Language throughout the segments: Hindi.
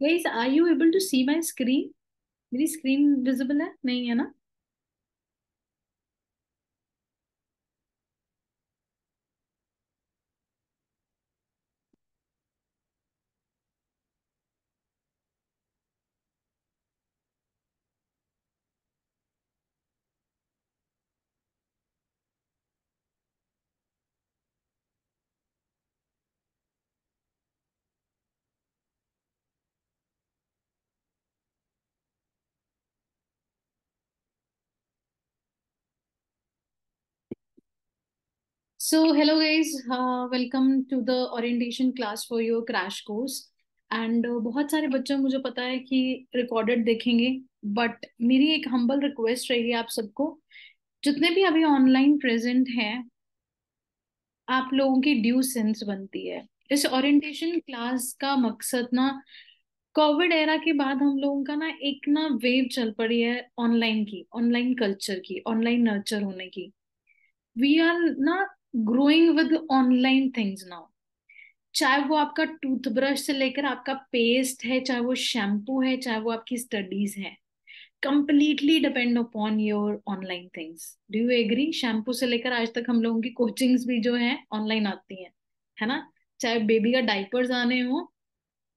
Guys, are you able to see my screen? मेरी स्क्रीन विजिबल है नहीं, है ना? So hello guys, welcome to the orientation class for your crash course. And बहुत सारे बच्चे, मुझे पता है कि रिकॉर्डेड देखेंगे, बट मेरी एक हम्बल रिक्वेस्ट रहेगी आप सबको, जितने भी अभी ऑनलाइन प्रेजेंट हैं, आप लोगों की ड्यू सेंस बनती है। इस ओरिएंटेशन क्लास का मकसद ना, कोविड एरा के बाद हम लोगों का ना एक ना वेव चल पड़ी है ऑनलाइन की, ऑनलाइन कल्चर की, ऑनलाइन नर्चर होने की। वी आर ना growing with online things now. चाहे वो आपका टूथब्रश से लेकर आपका पेस्ट है, चाहे वो शैम्पू है, चाहे वो आपकी स्टडीज है, completely depend upon your online things. Do you agree? Shampoo से लेकर आज तक हम लोगों की कोचिंग्स भी जो है ऑनलाइन आती हैं, है ना? चाहे बेबी का डाइपर्स आने हो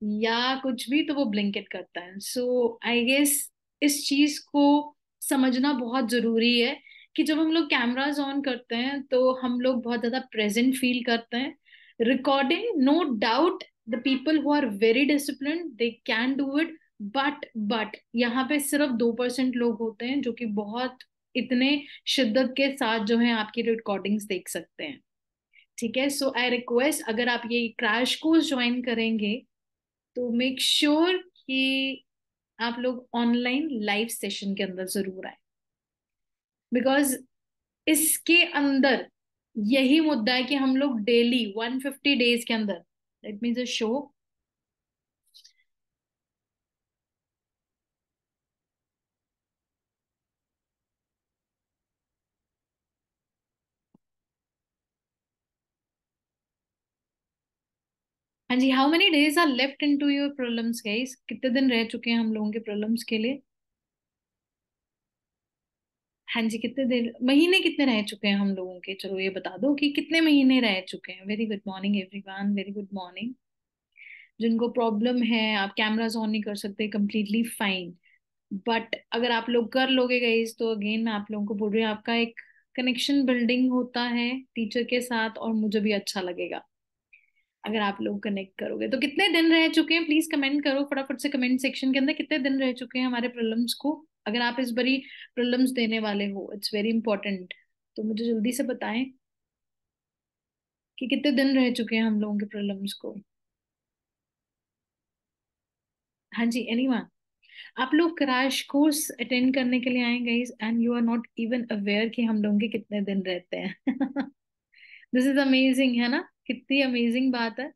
या कुछ भी, तो वो ब्लिंकिट करता है। सो आई गेस इस चीज को समझना बहुत जरूरी है कि जब हम लोग कैमरास ऑन करते हैं तो हम लोग बहुत ज्यादा प्रेजेंट फील करते हैं। Recording, no doubt, the people who are very discipline they can do it. But यहाँ पे सिर्फ 2% लोग होते हैं जो कि बहुत इतने शिद्दत के साथ जो है आपकी रिकॉर्डिंग्स देख सकते हैं। ठीक है, सो आई रिक्वेस्ट, अगर आप ये क्रैश कोर्स ज्वाइन करेंगे तो मेक श्योर कि आप लोग ऑनलाइन लाइव सेशन के अंदर जरूर आए, बिकॉज इसके अंदर यही मुद्दा है कि हम लोग डेली 150 डेज के अंदर, लेट मी जस्ट शो। हाँ जी, how many days are left in to your problems guys? कितने दिन रह चुके हैं हम लोगों के प्रॉब्लम्स के लिए? हाँ जी, कितने दिन, महीने कितने रह चुके हैं हम लोगों के? चलो ये बता दो कि कितने महीने रह चुके हैं। Very good morning everyone, very good morning. जिनको प्रॉब्लम है, आप कैमरास ऑन नहीं कर सकते, कंप्लीटली फाइन। बट अगर आप लोग कर लोगे गाइस, तो अगेन मैं आप लोगों को बोल रही हूँ, आपका एक कनेक्शन बिल्डिंग होता है टीचर के साथ, और मुझे भी अच्छा लगेगा अगर आप लोग कनेक्ट करोगे। तो कितने दिन रह चुके हैं, प्लीज कमेंट करो फटाफट से कमेंट सेक्शन के अंदर, कितने दिन रह चुके हैं हमारे प्रॉब्लम्स को। अगर आप इस बारी प्रॉब्लम्स देने वाले हो, इट्स वेरी इंपॉर्टेंट, तो मुझे जल्दी से बताएं कि कितने दिन रह चुके हैं हम लोगों के प्रॉब्लम्स को। हाँ जी, एनीवन? आप लोग क्रैश कोर्स अटेंड करने के लिए आए guys, and you are not even aware कि हम लोगों के कितने दिन रहते हैं। दिस इज अमेजिंग, है ना? कितनी अमेजिंग बात है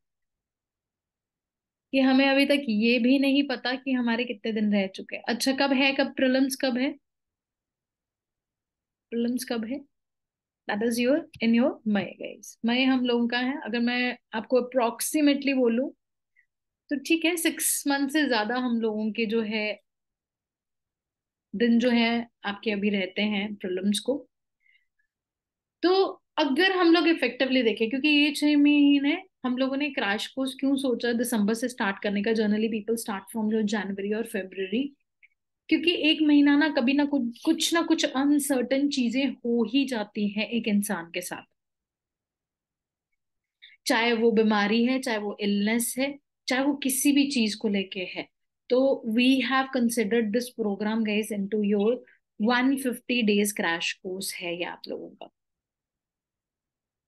कि हमें अभी तक ये भी नहीं पता कि हमारे कितने दिन रह चुके हैं। अच्छा, कब है, कब प्रीलिम्स कब है? प्रीलिम्स कब है? That is your in your May guys. May हम लोगों का है, अगर मैं आपको अप्रोक्सीमेटली बोलूं तो ठीक है, 6 मंथ से ज्यादा हम लोगों के जो है दिन जो है आपके अभी रहते हैं प्रीलिम्स को। तो अगर हम लोग इफेक्टिवली देखें, क्योंकि ये 6 महीने हम लोगों ने क्रैश कोर्स क्यों सोचा दिसंबर से स्टार्ट करने का? जनरली पीपल स्टार्ट फ्रॉम जो जनवरी और फेब्रवरी, क्योंकि एक महीना ना कभी ना कुछ अनसर्टन चीजें हो ही जाती हैं एक इंसान के साथ। चाहे वो बीमारी है, चाहे वो इलनेस है, चाहे वो किसी भी चीज को लेके है। तो we have considered this programme guys into your 150 days crash course है ये आप लोगों का।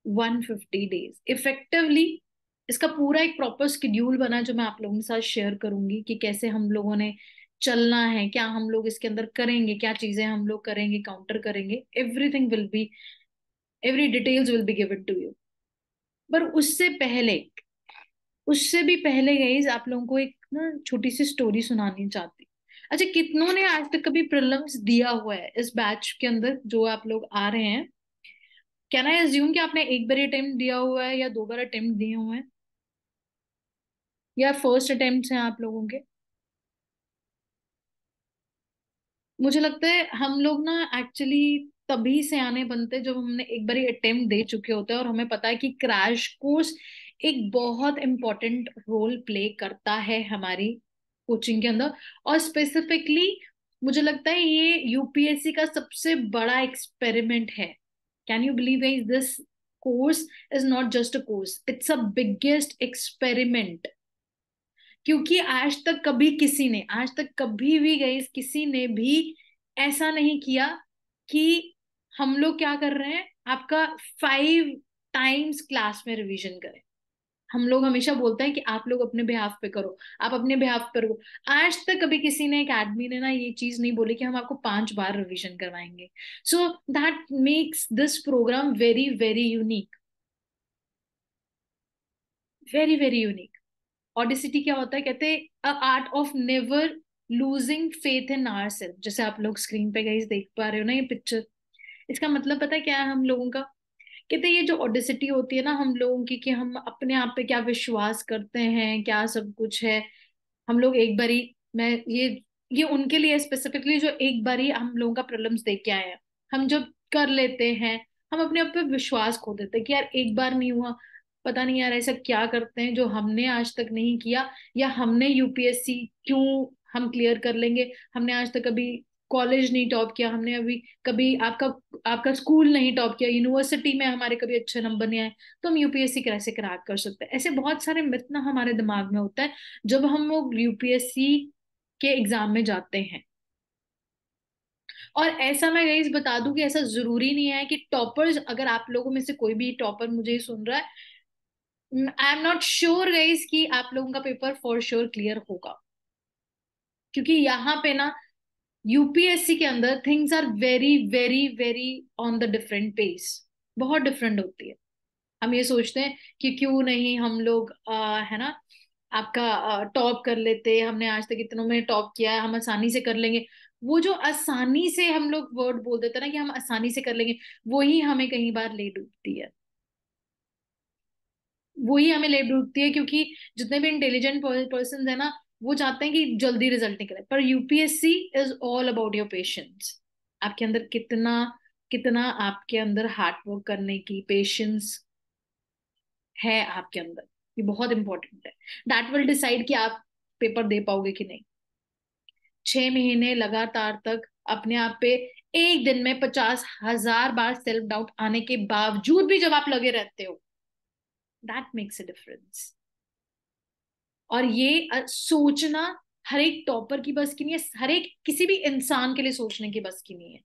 150 डेज इफेक्टिवली, इसका पूरा एक प्रॉपर स्केड्यूल बना जो मैं आप लोगों के साथ शेयर करूंगी कि कैसे हम लोगों ने चलना है, क्या हम लोग इसके अंदर करेंगे, क्या चीजें हम लोग करेंगे, काउंटर करेंगे। Everything will be, every details will be given to you. पर उससे भी पहले गाइज आप लोगों को एक ना छोटी सी स्टोरी सुनानी चाहती। अच्छा, कितनों ने आज तक कभी प्रीलिम्स दिया हुआ है इस बैच के अंदर जो आप लोग आ रहे हैं? कैन आई अज्यूम कि आपने एक बार अटेम्प्ट दिया हुआ है, या 2 बार अटेम्प्ट दिए हुए हैं, या फर्स्ट अटेम्प्ट हैं आप लोगों के? मुझे लगता है हम लोग ना एक्चुअली तभी से आने बनते हैं जब हमने एक बार अटेम्प्ट दे चुके होते हैं और हमें पता है कि क्रैश कोर्स एक बहुत इंपॉर्टेंट रोल प्ले करता है हमारी कोचिंग के अंदर। और स्पेसिफिकली मुझे लगता है ये यूपीएससी का सबसे बड़ा एक्सपेरिमेंट है। Can you believe is this course is not just a course, it's a biggest experiment. क्योंकि आज तक कभी भी गई किसी ने भी ऐसा नहीं किया कि हम लोग क्या कर रहे हैं, आपका 5 टाइम्स क्लास में रिवीजन करें। हम लोग हमेशा बोलते हैं कि आप लोग अपने बिहाफ पे करो, आप अपने बिहाफ पे करो। आज तक कभी किसी ने, एकेडमी ने ना ये चीज नहीं बोली कि हम आपको 5 बार रिवीजन करवाएंगे। So that makes this program very very unique, very very unique. Audacity क्या होता है, कहते हैं art of never losing faith in our self. जैसे आप लोग स्क्रीन पे गाइस देख पा रहे हो ना ये पिक्चर, इसका मतलब पता है क्या है हम लोगों का। कहते हैं ये जो ऑडिसिटी होती है ना हम लोगों की, कि हम अपने आप पे क्या विश्वास करते हैं, क्या सब कुछ है। हम लोग एक बारी, मैं ये उनके लिए स्पेसिफिकली जो एक बारी हम लोगों का प्रॉब्लम्स देख के आए हैं। हम जब कर लेते हैं, हम अपने आप पे विश्वास खो देते हैं कि यार एक बार नहीं हुआ, पता नहीं यार ऐसा क्या करते हैं जो हमने आज तक नहीं किया, या हमने यूपीएससी क्यों हम क्लियर कर लेंगे। हमने आज तक कभी कॉलेज नहीं टॉप किया, हमने अभी कभी आपका आपका स्कूल नहीं टॉप किया, यूनिवर्सिटी में हमारे कभी अच्छे नंबर नहीं आए, तो हम यूपीएससी कैसे क्रैक कर सकते हैं। ऐसे बहुत सारे मिथ ना हमारे दिमाग में होता है जब हम लोग यूपीएससी के एग्जाम में जाते हैं। और ऐसा मैं गाइस बता दूं कि ऐसा जरूरी नहीं है कि टॉपर्स, अगर आप लोगों में से कोई भी टॉपर मुझे ही सुन रहा है, I am not sure guys कि आप लोगों का पेपर फॉर श्योर क्लियर होगा। क्योंकि यहाँ पे ना यूपीएससी के अंदर things are very very very on the different pace, बहुत डिफरेंट होती है। हम ये सोचते हैं कि क्यों नहीं हम लोग है ना, आपका टॉप कर लेते, हमने आज तक इतनों में टॉप किया है, हम आसानी से कर लेंगे। वो जो आसानी से हम लोग वर्ड बोल देते हैं ना कि हम आसानी से कर लेंगे, वही हमें कई बार ले डूबती है। वही हमें ले डूबती है, क्योंकि जितने भी इंटेलिजेंट पर्सन है ना, वो चाहते हैं कि जल्दी रिजल्ट निकले। पर UPSC is all about your patience. आपके अंदर कितना कितना आपके अंदर हार्ड वर्क करने की पेशेंस है आपके अंदर, ये बहुत इंपॉर्टेंट है। दैट विल डिसाइड कि आप पेपर दे पाओगे कि नहीं। 6 महीने लगातार तक अपने आप पे एक दिन में 50,000 बार सेल्फ डाउट आने के बावजूद भी जब आप लगे रहते हो, दैट मेक्स अ डिफरेंस। और ये सोचना हर एक टॉपर की बस की नहीं है, हर एक किसी भी इंसान के लिए सोचने की बस की नहीं है।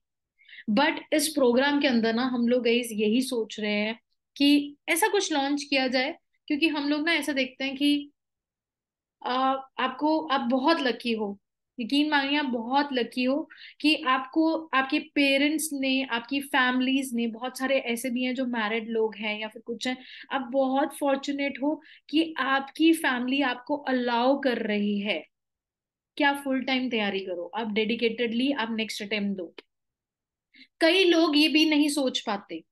बट इस प्रोग्राम के अंदर ना हम लोग गाइस यही सोच रहे हैं कि ऐसा कुछ लॉन्च किया जाए। क्योंकि हम लोग ना ऐसा देखते हैं कि आप बहुत लकी हो, यकीन मानिए आप बहुत लकी हो कि आपको आपके पेरेंट्स ने, आपकी फैमिलीज ने, बहुत सारे ऐसे भी हैं जो मैरिड लोग हैं या फिर कुछ हैं। आप बहुत फॉर्चुनेट हो कि आपकी फैमिली आपको अलाउ कर रही है कि आप फुल टाइम तैयारी करो, आप डेडिकेटेडली आप नेक्स्ट अटेम्प्ट दो। कई लोग ये भी नहीं सोच पाते।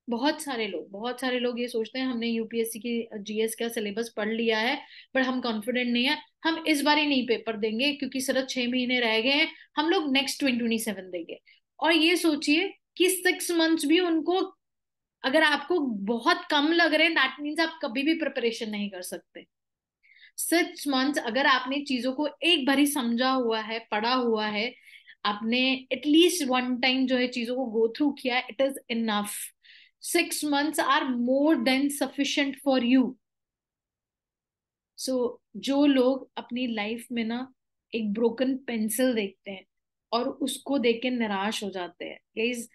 बहुत सारे लोग ये सोचते हैं हमने यूपीएससी की जीएस का सिलेबस पढ़ लिया है, पर हम कॉन्फिडेंट नहीं है, हम इस बार ही नहीं पेपर देंगे क्योंकि सिर्फ 6 महीने रह गए हैं, हम लोग नेक्स्ट 2027 देंगे। और ये सोचिए कि 6 मंथ्स भी उनको, अगर आपको बहुत कम लग रहे हैं, दैट मीन्स आप कभी भी प्रिपरेशन नहीं कर सकते। 6 मंथ्स अगर आपने चीजों को एक बार ही समझा हुआ है, पढ़ा हुआ है, आपने एटलीस्ट वन टाइम जो है चीजों को गो थ्रू किया, it is enough. 6 months are more than sufficient for you. So जो लोग अपनी लाइफ में ना एक ब्रोकन पेंसिल देखते हैं और उसको देख के निराश हो जाते हैं, गाइस,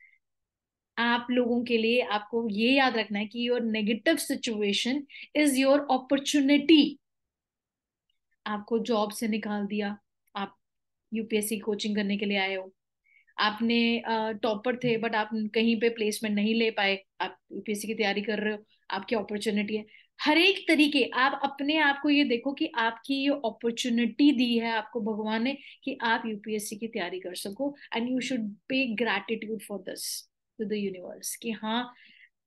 आप लोगों के लिए आपको ये याद रखना है कि your negative situation is your opportunity. आपको जॉब से निकाल दिया, आप यूपीएससी कोचिंग करने के लिए आए हो, आपने टॉपर थे बट आप कहीं पे प्लेसमेंट नहीं ले पाए, आप यूपीएससी की तैयारी कर रहे हो, आपकी अपॉर्चुनिटी है। हर एक तरीके आप अपने आप को ये देखो कि आपकी ये अपॉर्चुनिटी दी है आपको भगवान ने कि आप यूपीएससी की तैयारी कर सको, and you should pay gratitude for this to the universe कि हाँ,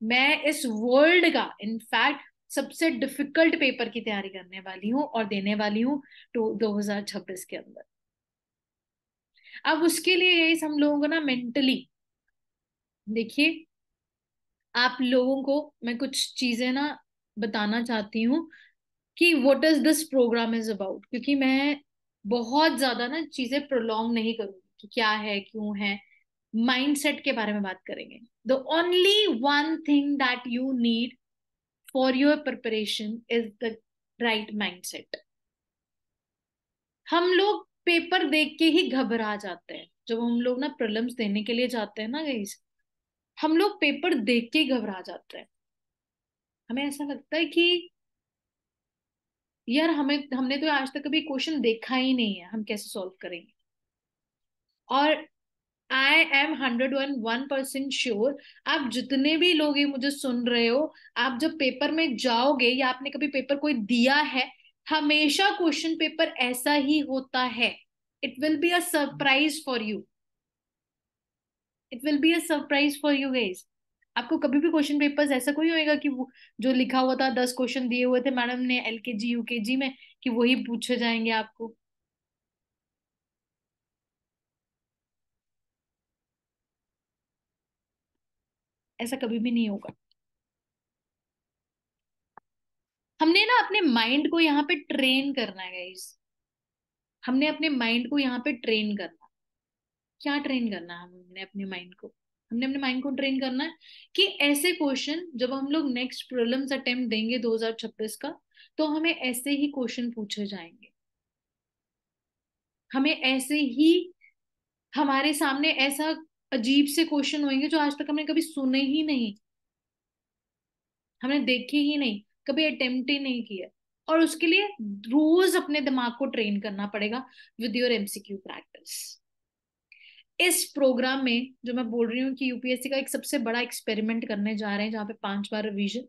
मैं इस वर्ल्ड का इनफैक्ट सबसे डिफिकल्ट पेपर की तैयारी करने वाली हूँ और देने वाली हूँ तो 2026 के अंदर। अब उसके लिए गाइस हम लोगों को ना मेंटली, देखिए, आप लोगों को मैं कुछ चीजें ना बताना चाहती हूँ कि what is this programme is about, क्योंकि मैं बहुत ज्यादा ना चीजें प्रोलॉन्ग नहीं करूंगी कि क्या है क्यों है। माइंडसेट के बारे में बात करेंगे। The only one thing that you need for your preparation is the right mindset. हम लोग पेपर देख के ही घबरा जाते हैं। जब हम लोग ना प्रीलिम्स देने के लिए जाते हैं ना गाइस, हम लोग पेपर देख के ही घबरा जाते हैं। हमें ऐसा लगता है कि यार हमने तो आज तक कभी क्वेश्चन देखा ही नहीं है, हम कैसे सॉल्व करेंगे। और आई एम 101% श्योर, आप जितने भी लोग ये मुझे सुन रहे हो, आप जब पेपर में जाओगे या आपने कभी पेपर कोई दिया है, हमेशा क्वेश्चन पेपर ऐसा ही होता है। It will be a surprise for you. It will be a surprise for you guys. आपको कभी भी क्वेश्चन पेपर्स ऐसा कोई होएगा कि वो जो लिखा हुआ था, 10 क्वेश्चन दिए हुए थे मैडम ने एलकेजी यूकेजी में, कि वही पूछे जाएंगे आपको। ऐसा कभी भी नहीं होगा। हमने ना अपने माइंड को यहाँ पे ट्रेन करना है गाइस। हमने अपने माइंड को यहाँ पे ट्रेन करना। क्या ट्रेन करना है हमने अपने माइंड को? हमने अपने माइंड को ट्रेन करना है कि ऐसे क्वेश्चन जब हम लोग नेक्स्ट प्रीलिम्स अटेम्प्ट देंगे 2026 का, तो हमें ऐसे ही क्वेश्चन पूछे जाएंगे। हमें ऐसे ही, हमारे सामने ऐसा अजीब से क्वेश्चन होंगे जो आज तक हमने कभी सुने ही नहीं, हमने देखे ही नहीं, कभी अटेम्प्ट ही नहीं किया। और उसके लिए रोज अपने दिमाग को ट्रेन करना पड़ेगा विद योर एमसीक्यू प्रैक्टिस। इस प्रोग्राम में जो मैं बोल रही हूँ कि यूपीएससी का एक सबसे बड़ा एक्सपेरिमेंट करने जा रहे हैं जहाँ पे 5 बार रिवीजन,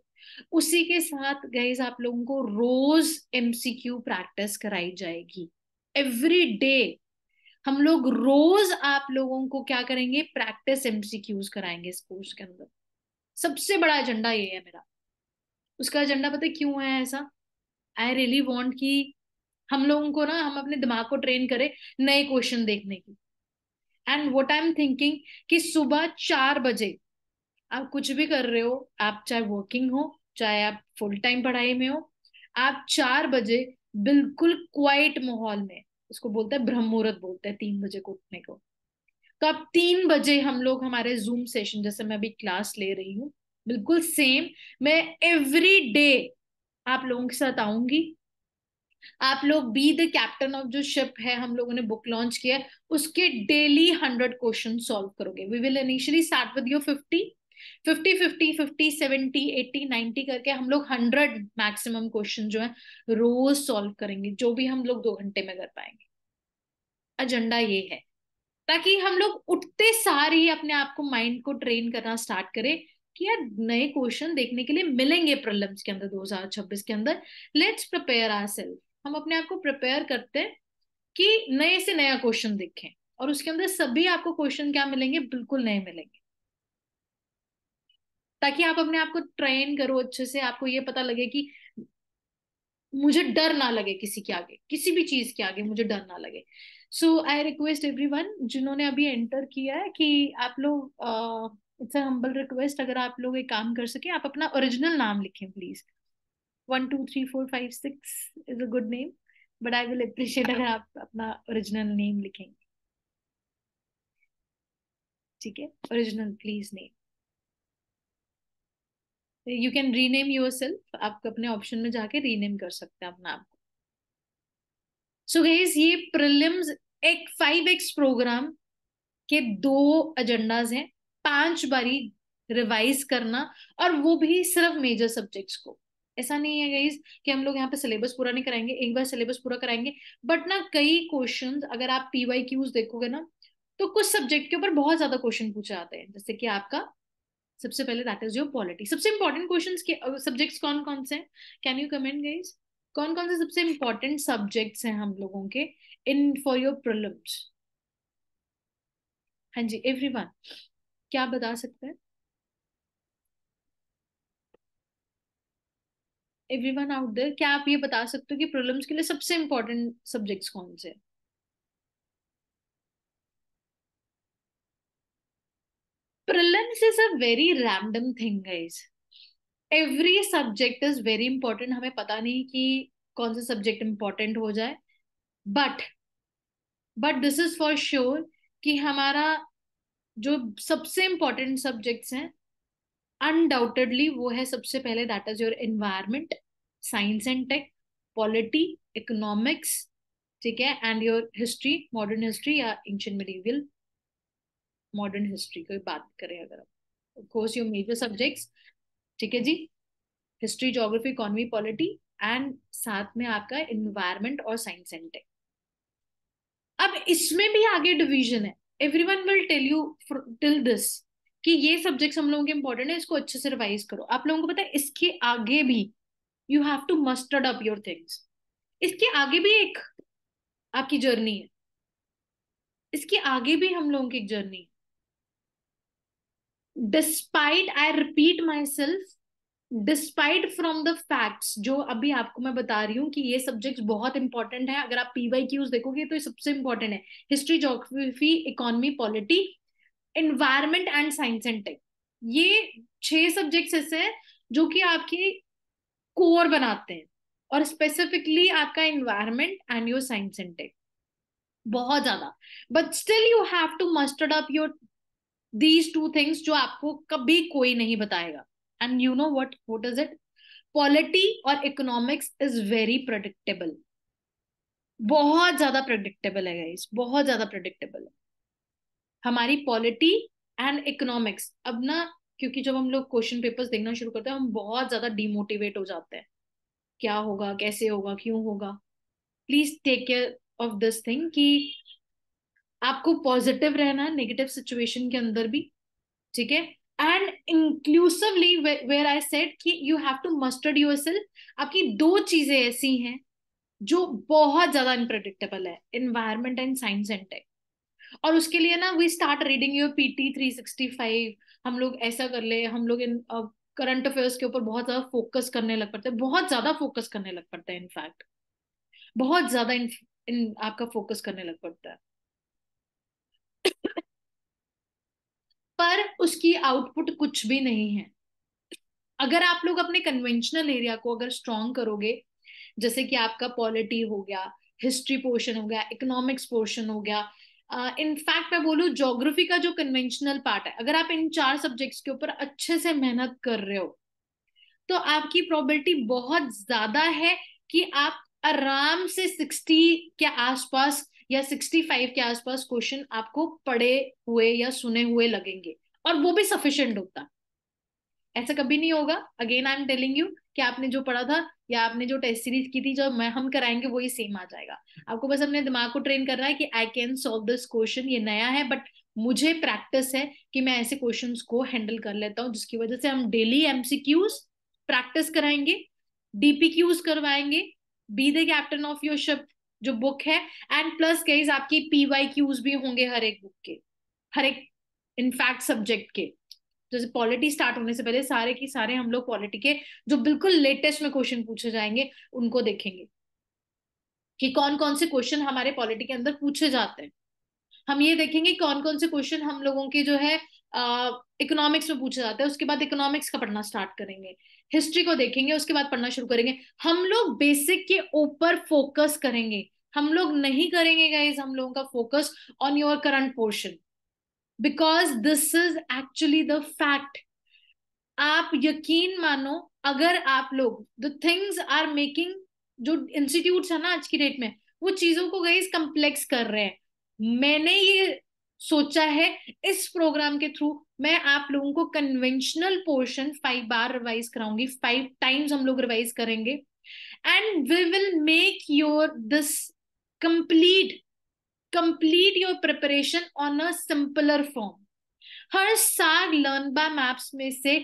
उसी के साथ गाइस आप लोगों को रोज एमसीक्यू प्रैक्टिस कराई जाएगी। एवरी डे हम लोग रोज आप लोगों को क्या करेंगे, प्रैक्टिस एमसीक्यूज कराएंगे इस कोर्स के अंदर। सबसे बड़ा एजेंडा ये है मेरा। उसका एजेंडा पता है क्यों है ऐसा? आई रियली वांट कि हम लोगों को ना, हम अपने दिमाग को ट्रेन करें नए क्वेश्चन देखने की। And what I am thinking कि सुबह 4 बजे, आप कुछ भी कर रहे हो, आप चाहे वर्किंग हो चाहे आप फुल टाइम पढ़ाई में हो, आप 4 बजे बिल्कुल क्वाइट माहौल में, इसको बोलते हैं ब्रह्म मुहूर्त, बोलते हैं 3 बजे को उठने को। तो अब 3 बजे हम लोग हमारे जूम सेशन, जैसे मैं अभी क्लास ले रही हूँ, बिल्कुल सेम मैं एवरी डे आप लोगों के साथ आऊंगी। आप लोग बी द कैप्टन ऑफ जो शिप है, हम लोगों ने बुक लॉन्च किया है, उसके डेली 100 क्वेश्चन सॉल्व करोगे। We will initially start with your 50, 50 70 80 90 करके हम लोग 100 मैक्सिमम क्वेश्चन जो है रोज सॉल्व करेंगे, जो भी हम लोग 2 घंटे में कर पाएंगे। एजेंडा ये है, ताकि हम लोग उठते सार ही अपने आप को, माइंड को ट्रेन करना स्टार्ट करें कि यार नए क्वेश्चन देखने के लिए मिलेंगे प्रीलिम्स के अंदर 2026 के अंदर। Let's prepare ourselves. हम अपने आप को प्रिपेयर करते हैं कि नए से नया क्वेश्चन देखें, और उसके अंदर सभी आपको क्वेश्चन क्या मिलेंगे, बिल्कुल नए मिलेंगे। ताकि आप अपने आप को ट्रेन करो अच्छे से, आपको ये पता लगे कि मुझे डर ना लगे किसी के आगे, किसी भी चीज के आगे मुझे डर ना लगे। सो आई रिक्वेस्ट एवरीवन जिन्होंने अभी एंटर किया है कि आप लोग, इट्स अ हम्बल रिक्वेस्ट, अगर आप लोग एक काम कर सके, आप अपना ओरिजिनल नाम लिखें please. 1 2 3 4 5 6 is a good name, but I will appreciate अगर आप अपना ओरिजिनल नेम लिखेंगे। ठीक है, original please name. You can rename your self, आप अपने ऑप्शन में जाके रीनेम कर सकते हैं अपना आप। सो गाइस, ये प्रीलिम्स एक 5x प्रोग्राम के 2 एजेंडाज हैं। 5 बारी रिवाइज करना, और वो भी सिर्फ मेजर सब्जेक्ट्स को। ऐसा नहीं है गाइस कि हम लोग यहाँ पे सिलेबस पूरा नहीं कराएंगे, एक बार सिलेबस पूरा कराएंगे, बट ना कई क्वेश्चंस अगर आप पीवाई क्यूज देखोगे ना, तो कुछ सब्जेक्ट के ऊपर बहुत ज्यादा क्वेश्चन पूछे जाते हैं। जैसे कि आपका सबसे पहले दैट इज योर पॉलिटी। सबसे इंपॉर्टेंट क्वेश्चंस के सब्जेक्ट्स कौन कौन से हैं? Can you comment guys? कौन कौन से सबसे इंपॉर्टेंट सब्जेक्ट्स हैं हम लोगों के इन फॉर योर प्रीलिम्स? हाँ जी एवरीवन, क्या आप बता सकते हैं? एवरीवन आउट देयर, क्या आप ये बता सकते हो कि प्रीलिम्स के लिए सबसे इंपॉर्टेंट सब्जेक्ट्स कौन से हैं? prelims is a very random thing guys. Every subject is very important. हमें पता नहीं कि कौन सा सब्जेक्ट important हो जाए, but this is for sure कि हमारा जो सबसे important सब्जेक्ट्स हैं अनडाउटेडली वो है सबसे पहले, that is your environment, science and tech, polity, economics, ठीक है, and your history, modern history या एंशिएंट मिडिवल मॉडर्न हिस्ट्री की बात करें अगर आप, of course your major subjects, ठीक है जी, history, geography, economy, polity, and साथ में आपका एनवायरमेंट और साइंस एंड टेक। अब इसमें भी आगे डिवीजन है, everyone will tell you till this कि ये सब्जेक्ट्स हम लोगों के इंपॉर्टेंट है, इसको अच्छे से रिवाइज करो। आप लोगों को पता है इसके आगे भी you have to mustard up your things, इसके आगे भी एक आपकी जर्नी है, इसके आगे भी हम लोगों की एक जर्नी है। Despite, I repeat my self, despite from the facts जो अभी आपको मैं बता रही हूँ कि ये सब्जेक्ट्स बहुत इंपॉर्टेंट है, अगर आप पीवाईक्यूज देखोगे तो ये सबसे इंपॉर्टेंट है, history, geography, economy, polity, environment and science and tech. ये 6 सब्जेक्ट्स ऐसे हैं जो कि आपकी कोर बनाते हैं, और स्पेसिफिकली आपका environment and your science and tech बहुत ज्यादा, but still you have to mustard up your these 2 things जो आपको कभी कोई नहीं बताएगा। And you know what is it, polity और इकोनॉमिक्स इज वेरी प्रेडिक्टेबल, बहुत ज्यादा प्रेडिक्टेबल है गाइस, बहुत ज्यादा प्रेडिक्टेबल है हमारी पॉलिटी एंड इकोनॉमिक्स। अब ना क्योंकि जब हम लोग क्वेश्चन पेपर्स देखना शुरू करते हैं हम बहुत ज्यादा डिमोटिवेट हो जाते हैं, क्या होगा, कैसे होगा, क्यों होगा। Please take care of this thing कि आपको पॉजिटिव रहना है नेगेटिव सिचुएशन के अंदर भी, ठीक है, and inclusively where I said कि you have to mustard yourself. आपकी 2 चीजें ऐसी हैं जो बहुत ज्यादा अनप्रेडिक्टेबल है, environment and science and tech, और उसके लिए ना we start reading your PT 365। हम लोग ऐसा कर ले, हम लोग इन करंट अफेयर्स के ऊपर बहुत ज्यादा फोकस करने लग पड़ते हैं, बहुत ज्यादा फोकस करने लग पड़ता है, इनफैक्ट बहुत ज्यादा इन आपका फोकस करने लग पड़ता है, पर उसकी आउटपुट कुछ भी नहीं है। अगर आप लोग अपने कन्वेंशनल एरिया को अगर स्ट्रॉन्ग करोगे, जैसे कि आपका पॉलिटी हो गया, हिस्ट्री पोर्शन हो गया, इकोनॉमिक्स पोर्शन हो गया, इनफैक्ट मैं बोलूँ ज्योग्राफी का जो कन्वेंशनल पार्ट है, अगर आप इन 4 सब्जेक्ट्स के ऊपर अच्छे से मेहनत कर रहे हो तो आपकी प्रोबेबिलिटी बहुत ज्यादा है कि आप आराम से 60 के आसपास या 65 के आसपास क्वेश्चन आपको पढ़े हुए या सुने हुए लगेंगे, और वो भी सफिशिएंट होता। ऐसा कभी नहीं होगा, again I am telling you, कि आपने जो पढ़ा था या आपने जो टेस्ट सीरीज की थी जो मैं हम कराएंगे वही सेम आ जाएगा। आपको बस अपने दिमाग को ट्रेन करना है कि I can solve this question, ये नया है बट मुझे प्रैक्टिस है कि मैं ऐसे क्वेश्चंस को हैंडल कर लेता हूँ, जिसकी वजह से हम डेली एमसीक्यूज प्रैक्टिस कराएंगे, डीपीक्यूज करवाएंगे, B the captain of your ship जो बुक है, एंड प्लस गाइस आपकी पीवाईक्यूज भी होंगे हर एक बुक के, हर एक इनफैक्ट सब्जेक्ट के। जैसे पॉलिटी स्टार्ट होने से पहले सारे की सारे हम लोग पॉलिटी के जो बिल्कुल लेटेस्ट में क्वेश्चन पूछे जाएंगे उनको देखेंगे कि कौन कौन से क्वेश्चन हमारे पॉलिटी के अंदर पूछे जाते हैं। हम ये देखेंगे कौन कौन से क्वेश्चन हम लोगों के जो है इकोनॉमिक्स में पूछे जाते हैं, उसके बाद इकोनॉमिक्स का पढ़ना स्टार्ट करेंगे, हिस्ट्री को देखेंगे, उसके बाद पढ़ना शुरू करेंगे। हम लोग बेसिक के ऊपर फोकस करेंगे, हम लोग नहीं करेंगे गाइस हम लोगों का focus on your current portion, because this is actually the fact. आप यकीन मानो, अगर आप लोग द थिंग्स आर मेकिंग, जो इंस्टीट्यूट्स है ना आज की डेट में वो चीजों को गाइस कम्प्लेक्स कर रहे हैं। मैंने ये सोचा है इस प्रोग्राम के थ्रू मैं आप लोगों को कन्वेंशनल पोर्शन 5 बार रिवाइज कराऊंगी, 5 टाइम्स हम लोग रिवाइज करेंगे, and we will make your this complete complete your preparation on a simpler form. हर साल लर्न बाय मैप्स में से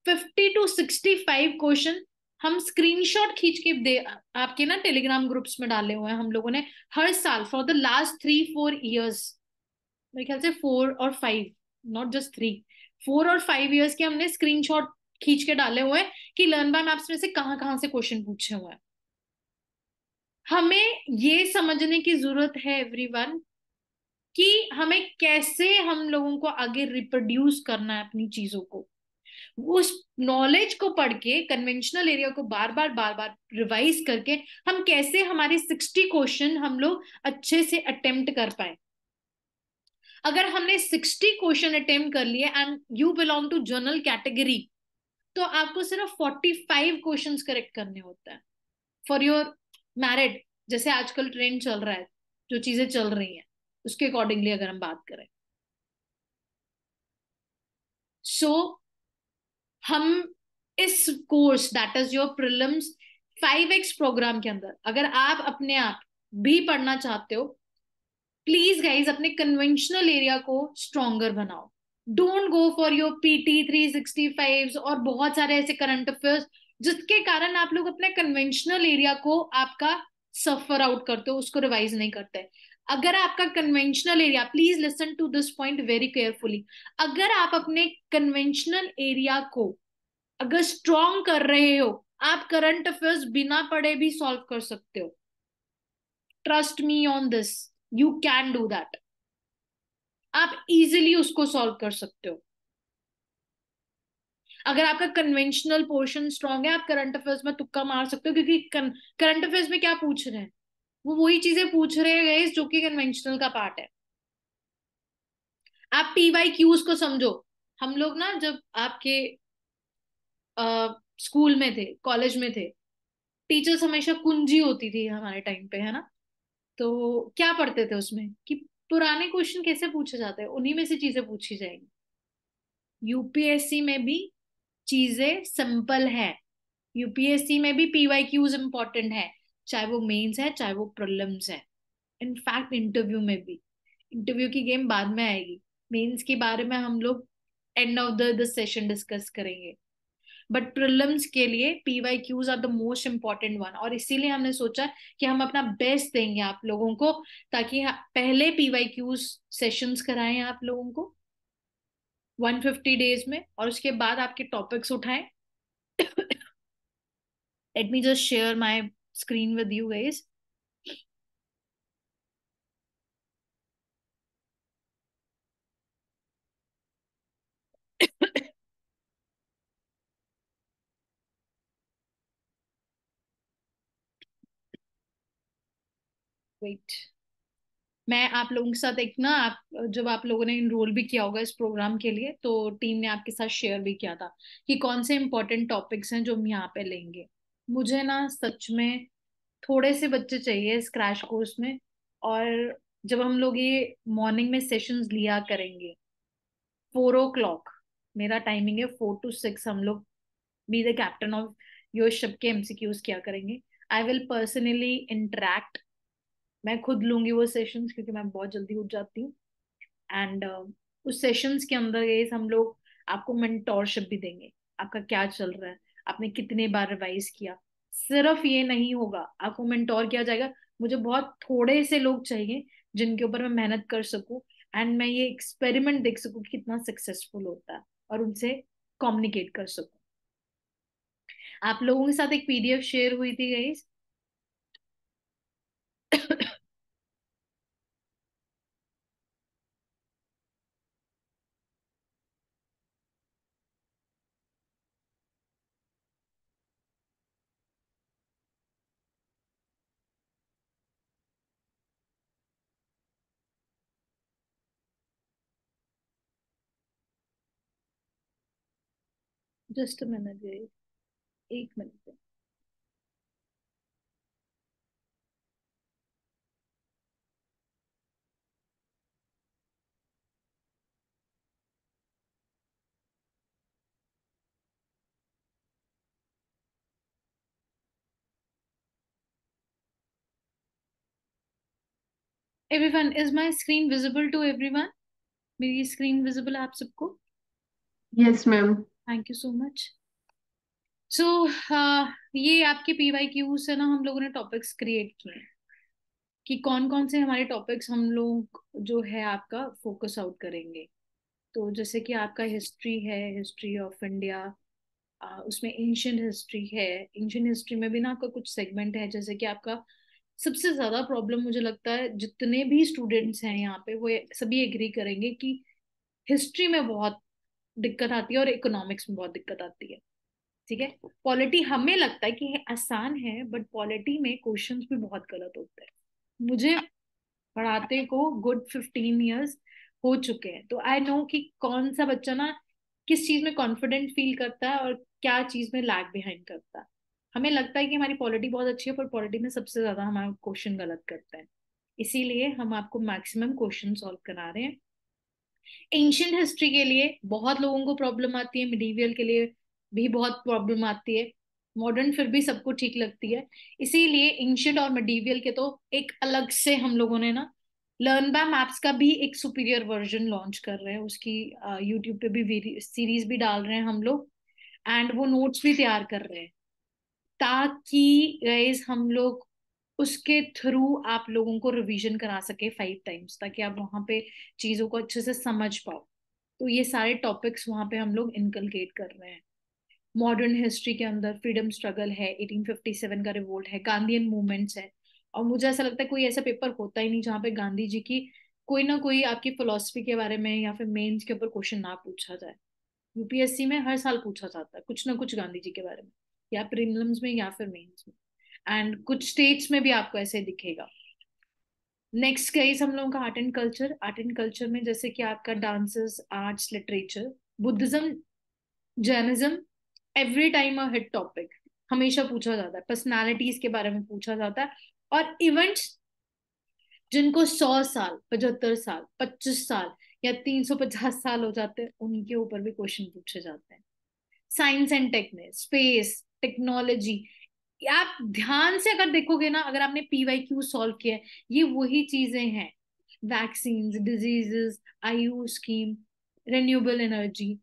50 to 65 क्वेश्चन हम स्क्रीनशॉट खींच के दे आपके ना टेलीग्राम ग्रुप्स में डाले हुए हैं हम लोगों ने, हर साल फॉर द लास्ट 3-4 ईयर्स, मेरे ख्याल से 4 और 5, नॉट जस्ट 3, 4 और 5 ईयर्स के हमने स्क्रीनशॉट खींच के डाले हुए हैं कि लर्न बाय मैप्स में से कहाँ कहाँ से क्वेश्चन पूछे हुए हैं। हमें ये समझने की जरूरत है एवरीवन कि हमें कैसे हम लोगों को आगे रिप्रोड्यूस करना है अपनी चीजों को। उस नॉलेज को पढ़ के, कन्वेंशनल एरिया को बार बार रिवाइज करके, हम कैसे हमारे 60 क्वेश्चन हम लोग अच्छे से अटेम्प्ट कर पाए। अगर हमने 60 क्वेश्चन अटेम्प्ट कर लिए and you belong to general category, तो आपको सिर्फ 45 क्वेश्चन करेक्ट करने होता है फॉर योर मैरिड। जैसे आजकल ट्रेंड चल रहा है, जो चीजें चल रही हैं उसके अकॉर्डिंगली अगर हम बात करें। सो हम इस course that is your prelims 5x programme के अंदर, अगर आप अपने आप भी पढ़ना चाहते हो, प्लीज गाइज अपने कन्वेंशनल एरिया को स्ट्रॉन्गर बनाओ। Don't go for your PT 365 और बहुत सारे ऐसे करंट अफेयर्स जिसके कारण आप लोग अपने कन्वेंशनल एरिया को आपका सफर आउट करते हो, उसको रिवाइज नहीं करते। अगर आपका conventional area, please listen to this point very carefully, अगर आप अपने कन्वेंशनल एरिया को अगर स्ट्रॉन्ग कर रहे हो, आप करंट अफेयर्स बिना पढ़े भी सॉल्व कर सकते हो। Trust me on this, you can do that. आप इजीली उसको सॉल्व कर सकते हो। अगर आपका कन्वेंशनल पोर्शन स्ट्रांग है, आप करंट अफेयर्स में तुक्का मार सकते हो, क्योंकि करंट अफेयर्स में क्या पूछ रहे हैं, वो वही चीजें पूछ रहे हैं जो कि कन्वेंशनल का पार्ट है। आप पीवाई क्यूज को समझो। हम लोग ना जब आपके स्कूल में थे, कॉलेज में थे, टीचर्स हमेशा कुंजी होती थी हमारे टाइम पे, है ना। तो क्या पढ़ते थे उसमें कि पुराने क्वेश्चन कैसे पूछे जाते हैं, उन्हीं में से चीजें पूछी जाएंगी। यूपीएससी में भी चीजें सिंपल है। यूपीएससी में भी पीवाई क्यूज इंपॉर्टेंट है, चाहे वो मेंस है चाहे वो प्रीलिम्स है। इनफैक्ट इंटरव्यू में भी, इंटरव्यू की गेम बाद में आएगी, मेंस के बारे में हम लोग end of the session discuss करेंगे। बट प्रीलिम्स के लिए PYQs are the most important one, और इसीलिए हमने सोचा कि हम अपना बेस्ट देंगे आप लोगों को, ताकि पहले पीवाई क्यूज सेशंस कराएं आप लोगों को 150 डेज में, और उसके बाद आपके टॉपिक्स उठाएं। Let me just share my screen with you guys. Wait. मैं आप लोगों के साथ एक ना, आप जब आप लोगों ने इनरोल भी किया होगा इस प्रोग्राम के लिए, तो टीम ने आपके साथ शेयर भी किया था कि कौन से इंपॉर्टेंट टॉपिक्स हैं जो हम यहाँ पे लेंगे। मुझे ना सच में थोड़े से बच्चे चाहिए इस क्रैश कोर्स में। और जब हम लोग ये मॉर्निंग में सेशंस लिया करेंगे 4 o'clock, मेरा टाइमिंग है 4 to 6, हम लोग be the captain of your ship के एमसीक्यूज किया करेंगे। आई विल पर्सनली इंटरेक्ट, मैं खुद लूंगी वो सेशंस क्योंकि मैं बहुत जल्दी उठ जाती हूँ। एंड उस सेशंस के अंदर ये हम लोग आपको मेंटोरशिप भी देंगे, आपका क्या चल रहा है, आपने कितने बार रिवाइज किया। सिर्फ ये नहीं होगा, आपको मेंटोर किया जाएगा। मुझे बहुत थोड़े से लोग चाहिए जिनके ऊपर मैं मेहनत कर सकूं, एंड मैं ये एक्सपेरिमेंट देख सकूं कि कितना सक्सेसफुल होता है, और उनसे कम्युनिकेट कर सकूं। आप लोगों के साथ एक पीडीएफ शेयर हुई थी guys. Just a minute guys, 1 मिनट। Everyone, is my screen visible to everyone? मेरी स्क्रीन विजिबल है आप सबको? Yes ma'am. Thank you so much. So ये आपके पीवाई क्यू से ना हम लोगों ने टॉपिक्स क्रिएट किए हैं कि कौन कौन से हमारे टॉपिक्स हम लोग जो है आपका फोकस आउट करेंगे। तो जैसे कि आपका हिस्ट्री है, हिस्ट्री ऑफ इंडिया, उसमें एंशियंट हिस्ट्री है। एंशियंट हिस्ट्री में भी ना आपका कुछ सेगमेंट है, जैसे कि आपका सबसे ज्यादा प्रॉब्लम मुझे लगता है जितने भी स्टूडेंट्स हैं यहाँ पे वो सभी एग्री करेंगे कि हिस्ट्री में बहुत दिक्कत आती है और इकोनॉमिक्स में बहुत दिक्कत आती है। ठीक है, पॉलिटी हमें लगता है कि आसान है, बट पॉलिटी में क्वेश्चंस भी बहुत गलत होते हैं। मुझे पढ़ाते को गुड 15 ईयर्स हो चुके हैं, तो आई नो कि कौन सा बच्चा ना किस चीज में कॉन्फिडेंट फील करता है और क्या चीज में लैग बिहाइंड करता है। हमें लगता है कि हमारी पॉलिटी बहुत अच्छी है, पर पॉलिटी में सबसे ज्यादा हमारा क्वेश्चन गलत करता है। इसीलिए हम आपको मैक्सिमम क्वेश्चन सॉल्व करा रहे हैं। एंशियंट हिस्ट्री के लिए बहुत लोगों को प्रॉब्लम आती है, मिडीवियल के लिए भी बहुत प्रॉब्लम आती है, मॉडर्न फिर भी सबको ठीक लगती है। इसीलिए एंशियंट और मिडीवियल के तो एक अलग से हम लोगों ने ना लर्न बाय मैप्स का भी एक सुपीरियर वर्जन लॉन्च कर रहे हैं। उसकी यूट्यूब पे भी सीरीज भी डाल रहे हैं हम लोग, एंड वो नोट्स भी तैयार कर रहे हैं, ताकि गाइस हम लोग उसके थ्रू आप लोगों को रिवीजन करा सके 5 टाइम्स, ताकि आप वहां पे चीजों को अच्छे से समझ पाओ। तो ये सारे टॉपिक्स वहां पे हम लोग इनकलकेट कर रहे हैं। मॉडर्न हिस्ट्री के अंदर फ्रीडम स्ट्रगल है, 1857 का रिवोल्ट है, गांधीयन मूवमेंट्स है। और मुझे ऐसा लगता है कोई ऐसा पेपर होता ही नहीं जहाँ पे गांधी जी की कोई ना कोई आपकी फिलोसफी के बारे में या फिर मेंस के ऊपर क्वेश्चन ना पूछा जाए। यूपीएससी में हर साल पूछा जाता है कुछ ना कुछ गांधी जी के बारे में, या प्रीलिम्स में या फिर मेंस में, एंड कुछ स्टेट्स में भी आपको ऐसे दिखेगा। नेक्स्ट गाइस हम लोगों का art and culture. Art and culture में जैसे कि आपका dances, arts, literature, Buddhism, Jainism, every time a hit topic, हमेशा पूछा जाता है। पर्सनालिटीज के बारे में पूछा जाता है, और इवेंट्स जिनको 100 साल, 75 साल, 25 साल या 350 साल हो जाते हैं, उनके ऊपर भी क्वेश्चन पूछे जाते हैं। Science and technique, space, technology, आप ध्यान से अगर देखोगे ना, अगर आपने पीवाईक्यू सॉल्व किया है, ये वही चीजें हैं। वैक्सीन्स, डिजीजेस, आयु scheme, renewable energy,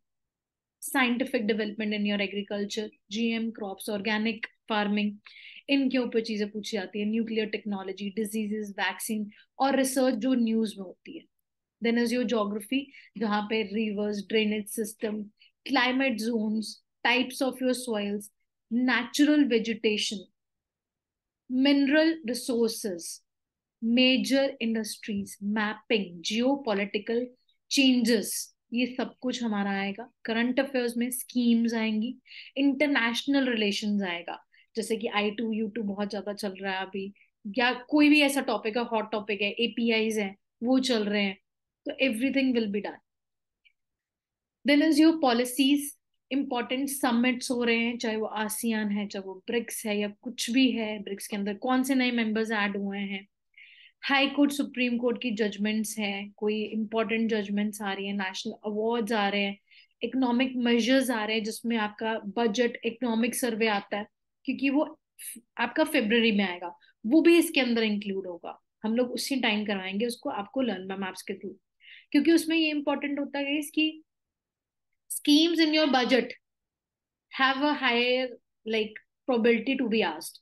scientific development in your agriculture, GM crops, organic farming, इनके ऊपर चीजें पूछी जाती है। न्यूक्लियर टेक्नोलॉजी, डिजीजेस, वैक्सीन और रिसर्च जो न्यूज में होती है। देन इज योर ज्योग्राफी, जहाँ पे rivers, drainage system, climate zones, types of your soils, natural vegetation, mineral resources, major industries, mapping, geopolitical changes, ये सब कुछ हमारा आएगा। करंट अफेयर्स में स्कीम्स आएंगी, इंटरनेशनल रिलेशंस आएगा, जैसे कि I2U2 बहुत ज्यादा चल रहा है अभी, या कोई भी ऐसा टॉपिक है, हॉट टॉपिक है, एपीआईज हैं, वो चल रहे हैं, तो everything will be done. Then is your policies, important summits हो रहे हैं, चाहे वो आसियान है, चाहे वो ब्रिक्स है, या कुछ भी है। ब्रिक्स के अंदर कौन से नए मेंबर्स ऐड हुए हैं, हाई कोर्ट, सुप्रीम कोर्ट की जजमेंट्स हैं, कोई इंपॉर्टेंट जजमेंट्स आ रही है, नेशनल अवार्ड्स आ रहे हैं, इकोनॉमिक मेजर्स आ रहे हैं, जिसमें आपका बजट इकोनॉमिक सर्वे आता है, क्योंकि वो आपका फेब्रवरी में आएगा, वो भी इसके अंदर इंक्लूड होगा। हम लोग उसी टाइम करवाएंगे उसको आपको लर्न बाय मैप्स के थ्रू, क्योंकि उसमें ये इंपॉर्टेंट होता है इसकी schemes in your budget have a higher like probability to be asked।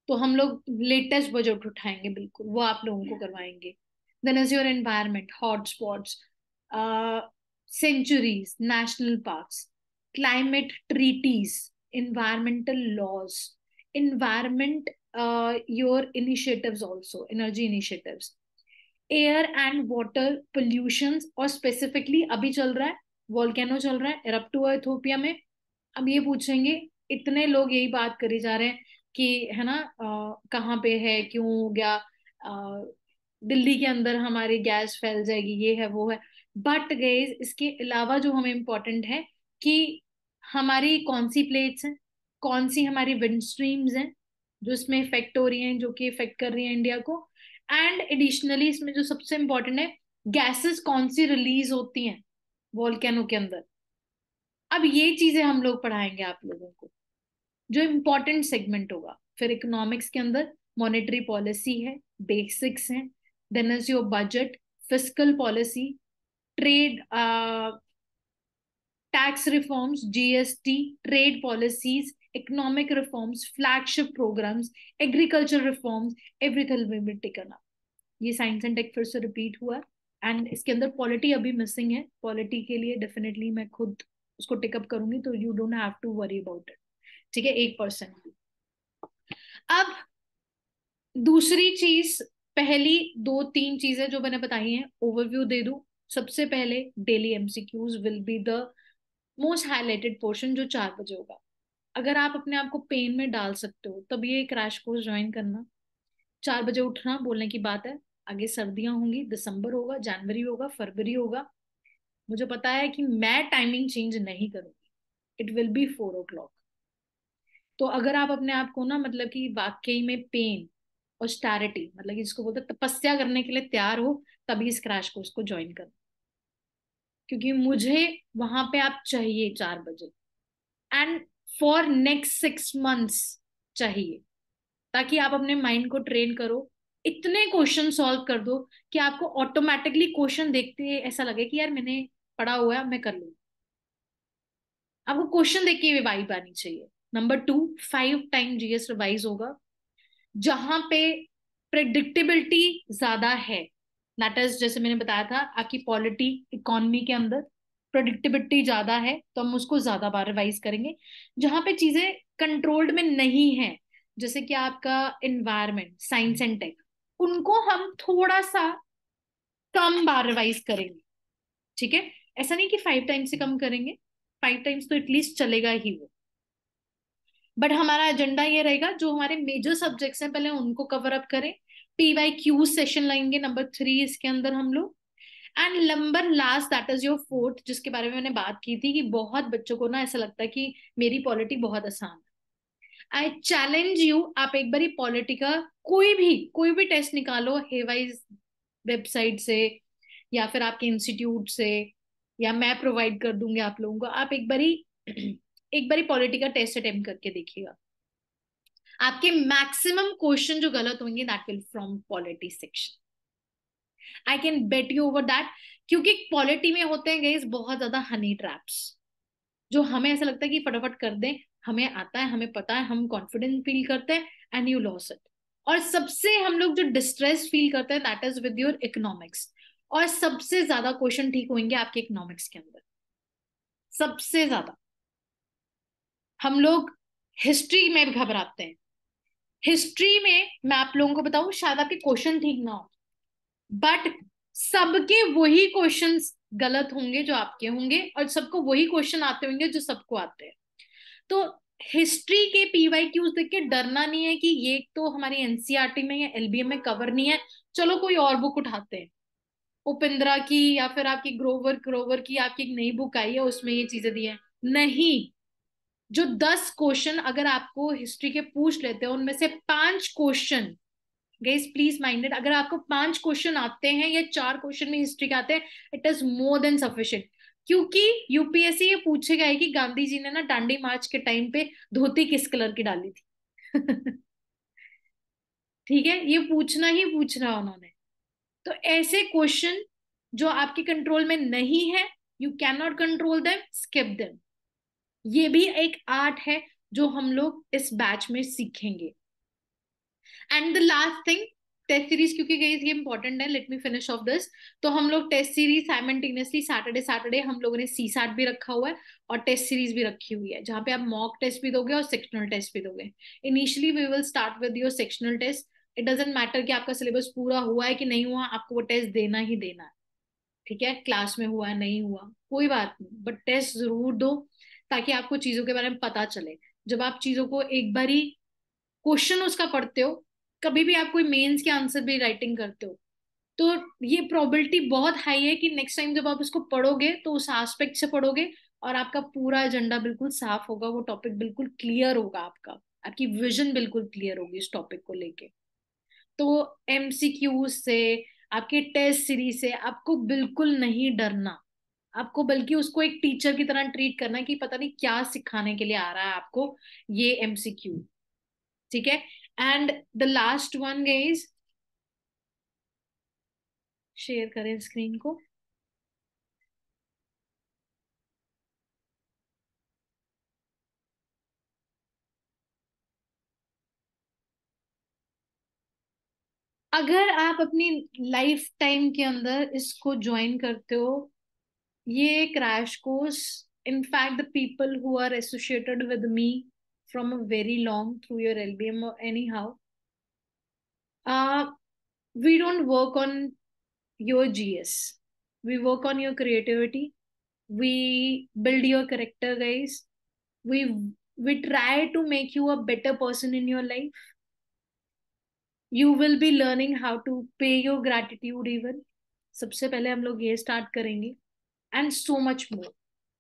तो हम लोग लेटेस्ट बजट उठाएंगे, बिल्कुल वो आप लोगों को करवाएंगे। Then is your environment, hot spots, sanctuaries, national parks, climate treaties, environmental laws, environment, your initiatives also, energy initiatives, air and water pollutions, और स्पेसिफिकली अभी चल रहा है वॉल्केनो चल रहा है, एरप्ट हुआ इथोपिया में। अब ये पूछेंगे, इतने लोग यही बात करी जा रहे हैं कि है ना, कहाँ पे है, क्यों हो गया, दिल्ली के अंदर हमारी गैस फैल जाएगी, ये है वो है। बट गाइस इसके अलावा जो हमें इम्पोर्टेंट है कि हमारी कौन सी प्लेट्स हैं, कौन सी हमारी विंड स्ट्रीम्स हैं जो इसमें इफेक्ट हो रही हैं, जो कि इफेक्ट कर रही हैं इंडिया को। एंड एडिशनली इसमें जो सबसे इम्पोर्टेंट है, गैसेस कौन सी रिलीज होती हैं वॉल्केनो के अंदर। अब ये चीजें हम लोग पढ़ाएंगे आप लोगों को, जो इम्पोर्टेंट सेगमेंट होगा। फिर इकोनॉमिक्स के अंदर मॉनेटरी पॉलिसी है, बेसिक्स हैं, then is your budget, fiscal policy, trade, tax reforms, GST, trade policies, economic reforms, flagship programs, agriculture reforms, everything will be taken up. ये साइंस एंड टेक फिर से रिपीट हुआ। एंड इसके अंदर पॉलिटी अभी मिसिंग है, पॉलिटी के लिए डेफिनेटली मैं खुद उसको टेकअप करूंगी, तो you don't have to worry about it. ठीक है, 1%। अब दूसरी चीज, पहली दो तीन चीजें जो मैंने बताई हैं ओवरव्यू दे दूं। सबसे पहले daily MCQs will be the most highlighted portion, जो 4 बजे होगा। अगर आप अपने आप को पेन में डाल सकते हो तब ये क्रैश कोर्स ज्वाइन करना। 4 बजे उठना बोलने की बात है। आगे सर्दियां होंगी, दिसंबर होगा, जनवरी होगा, फरवरी होगा। मुझे पता है कि मैं टाइमिंग चेंज नहीं करूंगी। It will be 4 o'clock। तो अगर आप अपने आप को ना मतलब कि वाकई में पेन और स्टैरिटी, मतलब कि जिसको बोलते हैं तपस्या करने के लिए तैयार हो, तभी इस क्रैश कोर्स को ज्वाइन करना। क्योंकि मुझे वहां पे आप चाहिए 4 बजे, एंड फॉर नेक्स्ट 6 months चाहिए, ताकि आप अपने माइंड को ट्रेन करो। इतने क्वेश्चन सॉल्व कर दो कि आपको ऑटोमेटिकली क्वेश्चन देखते ही ऐसा लगे कि यार मैंने पढ़ा हुआ है, मैं कर लूँ। आपको क्वेश्चन देख के वाइब आनी चाहिए। नंबर 2, 5 टाइम जीएस रिवाइज होगा, जहां पे प्रेडिक्टेबिलिटी ज्यादा है। दैट इज, जैसे मैंने बताया था, आपकी पॉलिटी इकोनॉमी के अंदर प्रेडिक्टेबिलिटी ज्यादा है, तो हम उसको ज्यादा बार रिवाइज करेंगे। जहां पे चीजें कंट्रोल्ड में नहीं है, जैसे कि आपका एनवायरनमेंट, साइंस एंड टेक, उनको हम थोड़ा सा कम बार रिवाइज करेंगे। ठीक है? ऐसा नहीं कि 5 टाइम से कम करेंगे, 5 टाइम्स तो एटलीस्ट चलेगा ही वो। बट हमारा एजेंडा ये रहेगा, जो हमारे मेजर सब्जेक्ट्स हैं पहले उनको कवर अप करें। PYQ सेशन लाएंगे नंबर 3 इसके अंदर हम लोग। And number last, that is your fourth, जिसके बारे में मैंने बात की थी कि बहुत बच्चों को ना ऐसा लगता है कि मेरी पॉलिटी बहुत आसान है। आई चैलेंज यू, आप एक बार पॉलिटी का कोई भी टेस्ट निकालो हेवाइज वेबसाइट से, या फिर आपके इंस्टीट्यूट से, या मैं प्रोवाइड कर दूंगी आप लोगों को। आप एक बारी पॉलिटी का टेस्ट अटेम्प्ट करके देखिएगा। आपके मैक्सिमम क्वेश्चन जो गलत होंगे that will from polity section. I can bet you over that. क्योंकि पॉलिटी में होते हैं गाइस बहुत ज्यादा हनी ट्रैप्स, जो हमें ऐसा लगता है कि फटाफट कर दें, हमें आता है, हमें पता है, हम कॉन्फिडेंट फील करते हैं, एंड यू लॉस इट। और सबसे हम लोग जो डिस्ट्रेस फील करते हैं that is with your economics. और सबसे ज्यादा क्वेश्चन ठीक होंगे आपके इकोनॉमिक्स के अंदर, सबसे ज्यादा। हम लोग हिस्ट्री में घबराते हैं। हिस्ट्री में मैं आप लोगों को बताऊं, शायद आपके क्वेश्चन ठीक ना हो, बट सबके वही क्वेश्चंस गलत होंगे जो आपके होंगे, और सबको वही क्वेश्चन आते होंगे जो सबको आते हैं। तो हिस्ट्री के PYQs देख के डरना नहीं है कि ये तो हमारी एनसीईआरटी में या LBM में कवर नहीं है, चलो कोई और बुक उठाते हैं। उपिंद्रा की या फिर आपकी ग्रोवर ग्रोवर की आपकी एक नई बुक आई है, उसमें ये चीजें दी है। नहीं, जो 10 क्वेश्चन अगर आपको हिस्ट्री के पूछ लेते हैं, उनमें से 5 क्वेश्चन, गाइस प्लीज माइंडेड, अगर आपको 5 क्वेश्चन आते हैं या 4 क्वेश्चन में हिस्ट्री के आते हैं, it is more than sufficient. क्योंकि यूपीएससी ये पूछेगा है कि गांधी जी ने ना दांडी मार्च के टाइम पे धोती किस कलर की डाली थी। ठीक है, ये पूछना ही पूछना उन्होंने। तो ऐसे क्वेश्चन जो आपके कंट्रोल में नहीं है, you can not control them, skip them. ये भी एक आर्ट है जो हम लोग इस बैच में सीखेंगे। And the last thing, test series, क्योंकि गाइस ये इंपॉर्टेंट है, let me finish off this. तो हम लोग test series simultaneously Saturday Saturday हम लोगों ने CSAT भी रखा हुआ है, और टेस्ट सीरीज भी रखी हुई है, जहां पे आप मॉक टेस्ट भी दोगे और सेक्शनल टेस्ट भी दोगे। Initially we will start with your sectional test. It doesn't matter कि आपका सिलेबस पूरा हुआ है कि नहीं हुआ, आपको वो टेस्ट देना ही देना है। ठीक है, क्लास में हुआ है नहीं हुआ कोई बात नहीं, बट टेस्ट जरूर दो, ताकि आपको चीजों के बारे में पता चले। जब आप चीजों को एक बारी क्वेश्चन उसका पढ़ते हो, कभी भी आप कोई मेंस के आंसर भी राइटिंग करते हो, तो ये प्रोबेबिलिटी बहुत हाई है कि नेक्स्ट टाइम जब आप इसको पढ़ोगे तो उस एस्पेक्ट से पढ़ोगे, और आपका पूरा एजेंडा बिल्कुल साफ होगा, वो टॉपिक बिल्कुल क्लियर होगा आपका, आपकी विजन बिल्कुल क्लियर होगी इस टॉपिक को लेके। तो MCQ से, आपके टेस्ट सीरीज से आपको बिल्कुल नहीं डरना। आपको बल्कि उसको एक टीचर की तरह ट्रीट करना है कि पता नहीं क्या सिखाने के लिए आ रहा है आपको ये MCQ। ठीक है? And the last one guys, share करें स्क्रीन को। अगर आप अपनी लाइफ टाइम के अंदर इसको ज्वाइन करते हो, ये crash course, in fact the people who are associated with me from a very long through your LBM और anyhow, We don't work on your GS. We work on your creativity. We build your character, guys. We try to make you a better person in your life. You will be learning how to pay your gratitude even. सबसे पहले हम लोग ये स्टार्ट करेंगे, एंड सो मच मोर.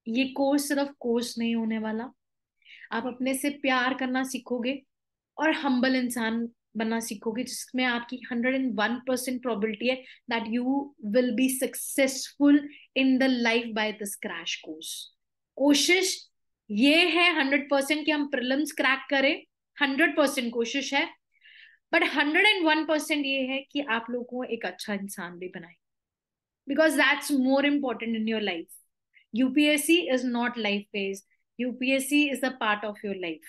ये कोर्स सिर्फ कोर्स नहीं होने वाला. आप अपने से प्यार करना सीखोगे और हम्बल इंसान बनना सीखोगे, जिसमें आपकी 101% प्रोबेबिलिटी है that you will be successful in the life by this crash course. कोशिश ये है 100% कि हम प्रीलिम्स क्रैक करें. 100% कोशिश है, बट 101% ये है कि आप लोगों को एक अच्छा इंसान भी बनाए, because that's more important in your life. UPSC is not life phase. UPSC is the part of your life.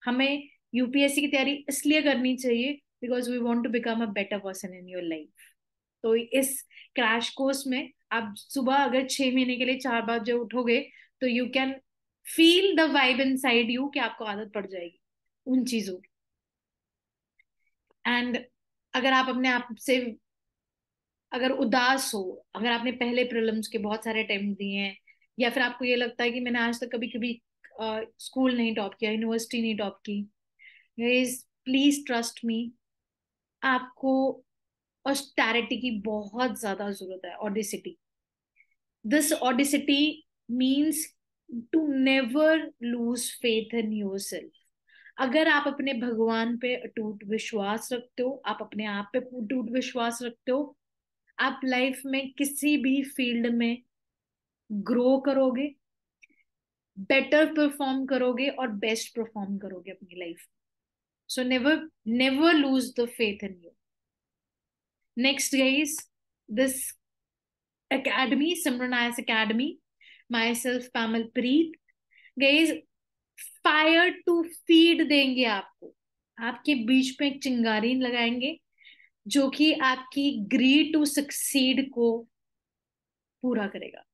हमें यूपीएससी की तैयारी इसलिए करनी चाहिए because we want to become a better person in your life. तो इस क्रैश कोर्स में आप सुबह अगर 6 महीने के लिए 4 बजे उठोगे तो you can feel the vibe in side you, कि आपको आदत पड़ जाएगी उन चीजों की. एंड अगर आप अपने आप से अगर उदास हो, अगर आपने पहले प्रीलिम्स के बहुत सारे अटेम्प्ट दिए हैं, या फिर आपको ये लगता है कि मैंने आज तक कभी कभी स्कूल नहीं टॉप किया, यूनिवर्सिटी नहीं टॉप की, गाइस प्लीज ट्रस्ट मी. आपको ऑस्टेरिटी की बहुत ज्यादा जरूरत है. Audacity. This audacity means to never lose faith in yourself. अगर आप अपने भगवान पे अटूट विश्वास रखते हो, आप अपने आप पे अटूट विश्वास रखते हो, आप लाइफ में किसी भी फील्ड में ग्रो करोगे, बेटर परफॉर्म करोगे और बेस्ट परफॉर्म करोगे अपनी life. So never never lose the faith in you. Next guys, this academy, Simran IAS Academy, myself Pamal Preet. Guys, fire to feed देंगे आपको. आपके बीच में एक चिंगारी लगाएंगे जो कि आपकी ग्रीड टू सक्सीड को पूरा करेगा.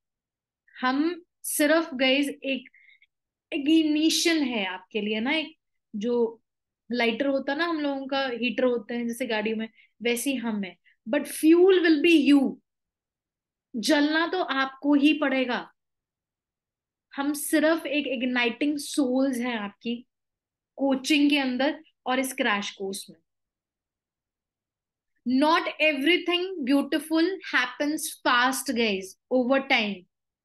हम सिर्फ गाइज एक इग्निशन है आपके लिए ना. एक जो लाइटर होता है ना, हम लोगों का हीटर होते हैं जैसे गाड़ियों में, वैसे ही हम है. But fuel will be you. जलना तो आपको ही पड़ेगा. हम सिर्फ एक इग्नाइटिंग सोल्स हैं आपकी कोचिंग के अंदर और इस क्रैश कोर्स में. Not everything beautiful happens fast guys, over time.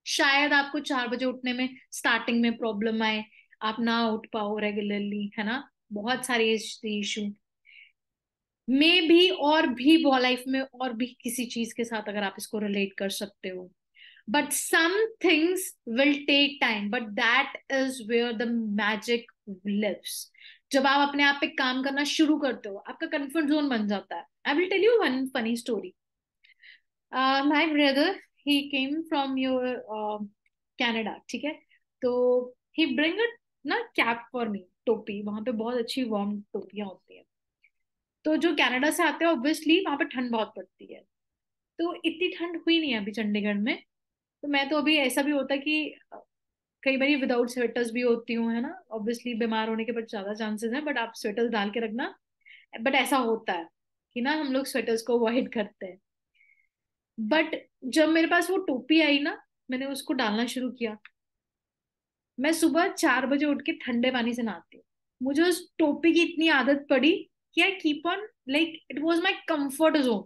शायद आपको 4 बजे उठने में स्टार्टिंग में प्रॉब्लम आए, आप ना उठ पाओ रेगुलरली, है ना, बहुत सारे इशू में भी, और भी लाइफ में और भी किसी चीज के साथ अगर आप इसको रिलेट कर सकते हो. But some things will take time, but that is where the magic lives. जब आप अपने आप पे काम करना शुरू करते हो, आपका कंफर्ट जोन बन जाता है. I will tell you one funny story. My brother, he came from your Canada, ठीक है. तो ही ब्रिंग ना कैप फॉर मी, टोपी. वहां पे बहुत अच्छी वार्म टोपियां होती है. तो जो कनाडा से आते हैं ऑब्वियसली वहां पे ठंड बहुत पड़ती है. तो इतनी ठंड हुई नहीं है अभी चंडीगढ़ में. तो मैं तो अभी ऐसा भी होता है कि कई बार विदाउट स्वेटर्स भी होती हूँ, है ना. ऑब्वियसली बीमार होने के बट ज्यादा चांसेस हैं, बट आप स्वेटर्स डाल के रखना. बट ऐसा होता है कि ना हम लोग स्वेटर्स को अवॉइड करते हैं. बट जब मेरे पास वो टोपी आई ना, मैंने उसको डालना शुरू किया. मैं सुबह 4 बजे उठ के ठंडे पानी से नहाती हूँ. मुझे उस टोपी की इतनी आदत पड़ी कि I keep on, like it was my comfort zone.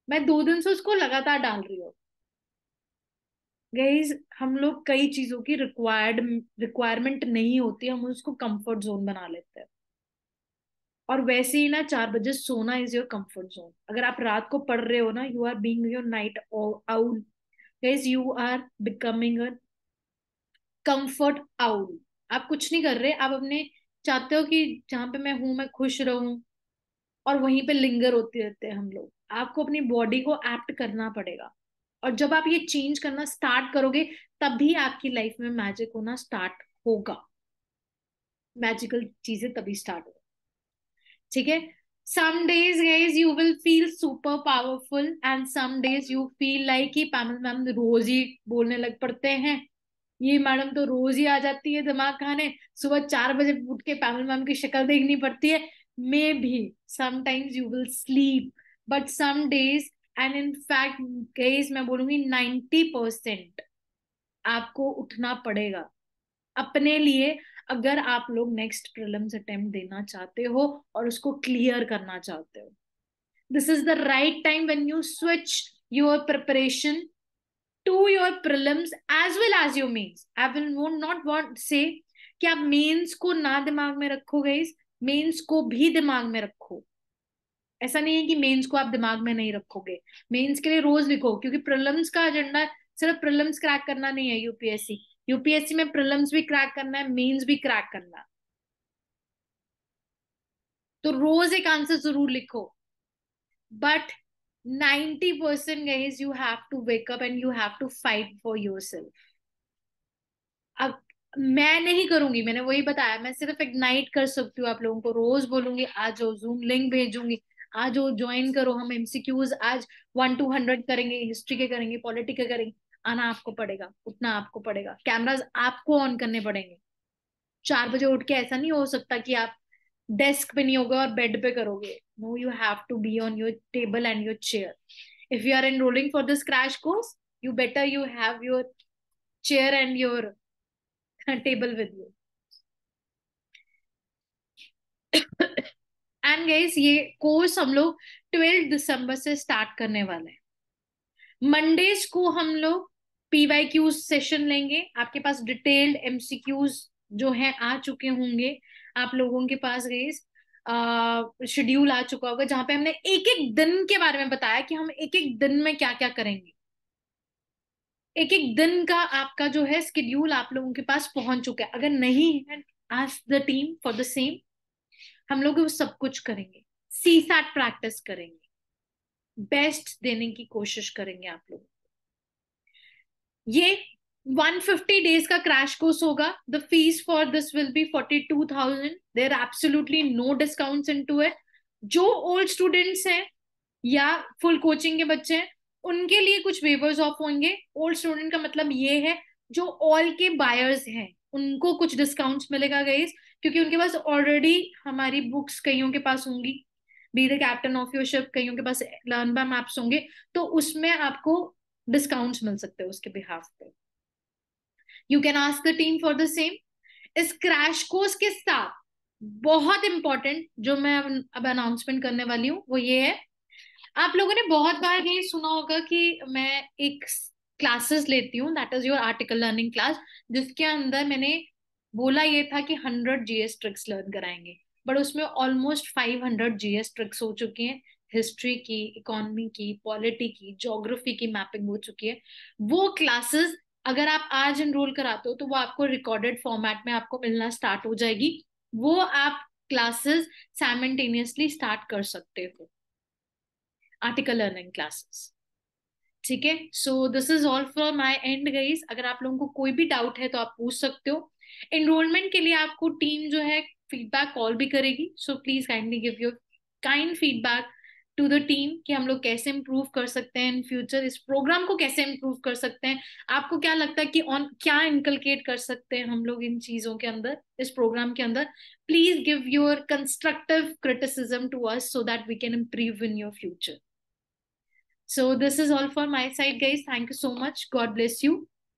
मैं 2 दिन से उसको लगातार डाल रही हूँ. गाइज हम लोग कई चीजों की रिक्वायरमेंट नहीं होती, हम उसको कंफर्ट जोन बना लेते हैं. और वैसे ही ना 4 बजे सोना इज योर कंफर्ट जोन. अगर आप रात को पढ़ रहे हो ना, you are being your night owl. Guys you are becoming a comfort owl. आप कुछ नहीं कर रहे, आप अपने चाहते हो कि जहां पे मैं हूं मैं खुश रहूं, और वहीं पे लिंगर होते रहते हैं हम लोग. आपको अपनी बॉडी को एप्ट करना पड़ेगा. और जब आप ये चेंज करना स्टार्ट करोगे, तभी आपकी लाइफ में मैजिक होना स्टार्ट होगा. मैजिकल चीजें तभी स्टार्ट होगा, ठीक है. some days guys you will feel super powerful and some days you feel like कि पैमल मैम रोज ही बोलने लग पड़ते हैं. ये मैडम तो रोज ही आ जाती है दिमाग खाने. सुबह 4 बजे उठ के पैमल मैम की शक्ल देखनी पड़ती है. Maybe sometimes you will sleep, but some days, and in fact guys मैं बोलूंगी 90% आपको उठना पड़ेगा अपने लिए, अगर आप लोग नेक्स्ट प्रीलिम्स अटेम्प्ट देना चाहते हो और उसको क्लियर करना चाहते हो. This is the right time when you switch your preparation to your prelims as well as your mains. I will not want say कि आप मेंस को ना दिमाग में रखो गाइस, मेंस को भी दिमाग में रखो. ऐसा नहीं है कि मेंस को आप दिमाग में नहीं रखोगे. मेंस के लिए रोज लिखो, क्योंकि प्रीलिम्स का एजेंडा सिर्फ प्रीलिम्स क्रैक करना नहीं है. यूपीएससी में प्रीलिम्स भी क्रैक करना है, मेंस भी क्रैक करना है. तो रोज एक आंसर जरूर लिखो. But 90% guys, you have to wake up and you have to fight for yourself. अब मैं नहीं करूंगी, मैंने वही बताया, मैं सिर्फ इग्नाइट कर सकती हूँ आप लोगों को. रोज बोलूंगी आ जाओ, जूम लिंक भेजूंगी, आ जाओ ज्वाइन करो, हम एमसीक्यूज आज 1 to 100 करेंगे, हिस्ट्री के करेंगे, पॉलिटी के करेंगे. आना आपको पड़ेगा, उठना आपको पड़ेगा, कैमराज आपको ऑन करने पड़ेंगे. 4 बजे उठ के ऐसा नहीं हो सकता कि आप डेस्क पे नहीं होगा और बेड पे करोगे. No, you have to be on your table and your chair. If you are enrolling for this crash course, you better you have your chair and your table with you. And guys ये कोर्स हम लोग 12 दिसंबर से स्टार्ट करने वाले हैं. मंडेज को हम लोग पीवाईक्यूज सेशन लेंगे. आपके पास डिटेल्ड एमसीक्यूज जो हैं आ चुके होंगे आप लोगों के पास गाइस. शेड्यूल आ चुका होगा जहां पे हमने एक एक दिन के बारे में बताया कि हम एक एक दिन में क्या क्या करेंगे. एक एक दिन का आपका जो है स्केड्यूल आप लोगों के पास पहुंच चुका है. अगर नहीं है, ask the team for the same. हम लोग वो सब कुछ करेंगे. सीसैट प्रैक्टिस करेंगे, बेस्ट देने की कोशिश करेंगे आप लोग. ये 150 डेज का क्रैश कोर्स होगा. The fees for this will be 42,000. There absolutely no discounts into it. जो ओल्ड स्टूडेंट्स हैं या फुल कोचिंग के बच्चे हैं उनके लिए कुछ वेवर्स ऑफ होंगे. ओल्ड स्टूडेंट का मतलब ये है जो ऑल के बायर्स हैं उनको कुछ डिस्काउंट्स मिलेगा गाइस, क्योंकि उनके पास ऑलरेडी हमारी बुक्स कईयों के पास होंगी. B the captain of your ship कईयों के पास लर्न बाय मैप्स होंगे, तो उसमें आपको डिस्काउंट्स मिल सकते हैं उसके बिहाफ पे. You can ask the team for the same. इस क्रैश कोर्स के साथ बहुत इंपॉर्टेंट जो मैं अब अनाउंसमेंट करने वाली हूँ वो ये है. आप लोगों ने बहुत बार ये सुना होगा कि मैं एक क्लासेस लेती हूँ, that is your article learning class, जिसके अंदर मैंने बोला ये था कि 100 जीएस ट्रिक्स लर्न कराएंगे. बट उसमें ऑलमोस्ट 500 जीएस ट्रिक्स हो चुकी हैं. हिस्ट्री की, इकोनॉमी की, पॉलिटी की, ज्योग्राफी की मैपिंग हो चुकी है. वो क्लासेस अगर आप आज एनरोल कराते हो तो वो आपको रिकॉर्डेड फॉर्मेट में आपको मिलना स्टार्ट हो जाएगी. वो आप क्लासेस साइमल्टेनियसली स्टार्ट कर सकते हो, आर्टिकल लर्निंग क्लासेस. ठीक है. So this is all for my and guys. अगर आप लोगों को कोई भी डाउट है तो आप पूछ सकते हो. एनरोलमेंट के लिए आपको टीम जो है फीडबैक कॉल भी करेगी. So please kindly give your kind feedback to the team कि हम लोग कैसे इम्प्रूव कर सकते हैं इन फ्यूचर, इस प्रोग्राम को कैसे इम्प्रूव कर सकते हैं. आपको क्या लगता है कि ऑन क्या इनकलकेट कर सकते हैं हम लोग इन चीजों के अंदर, इस प्रोग्राम के अंदर. Please give your constructive criticism to us so that we can improve in your future. So this is all for my side, guys. Thank you so much. God bless you.